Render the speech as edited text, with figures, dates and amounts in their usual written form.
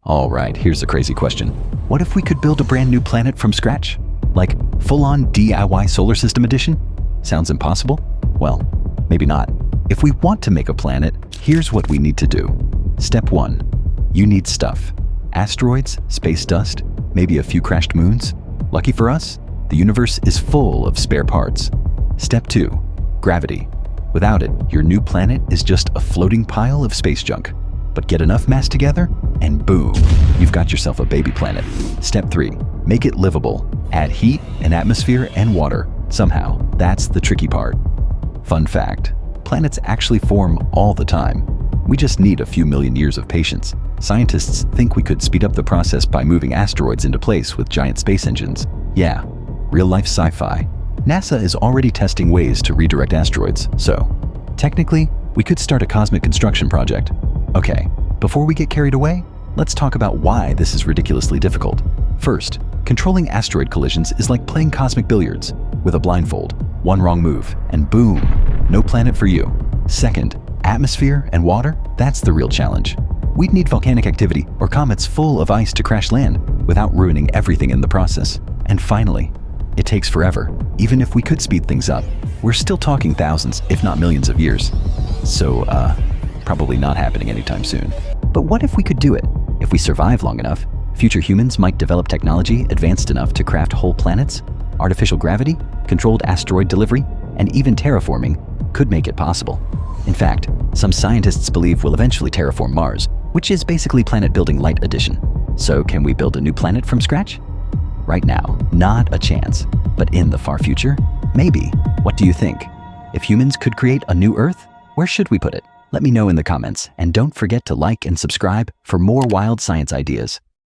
All right, here's a crazy question. What if we could build a brand new planet from scratch? Like full-on DIY solar system edition? Sounds impossible? Well, maybe not. If we want to make a planet, here's what we need to do. Step 1. You need stuff. Asteroids, space dust, maybe a few crashed moons. Lucky for us, the universe is full of spare parts. Step 2. Gravity. Without it, your new planet is just a floating pile of space junk. But get enough mass together, and boom, you've got yourself a baby planet. Step 3. Make it livable. Add heat, an atmosphere, and water. Somehow, that's the tricky part. Fun fact, planets actually form all the time. We just need a few million years of patience. Scientists think we could speed up the process by moving asteroids into place with giant space engines. Yeah, real-life sci-fi. NASA is already testing ways to redirect asteroids, so technically, we could start a cosmic construction project. Okay, before we get carried away, let's talk about why this is ridiculously difficult. First, controlling asteroid collisions is like playing cosmic billiards with a blindfold. One wrong move, and boom, no planet for you. Second, atmosphere and water, that's the real challenge. We'd need volcanic activity or comets full of ice to crash land without ruining everything in the process. And finally, it takes forever. Even if we could speed things up, we're still talking thousands, if not millions of years. So, probably not happening anytime soon. But what if we could do it? If we survive long enough, future humans might develop technology advanced enough to craft whole planets. Artificial gravity, controlled asteroid delivery, and even terraforming could make it possible. In fact, some scientists believe we'll eventually terraform Mars, which is basically planet building light edition. So can we build a new planet from scratch? Right now, not a chance. But in the far future, maybe. What do you think? If humans could create a new Earth, where should we put it? Let me know in the comments, and don't forget to like and subscribe for more wild science ideas.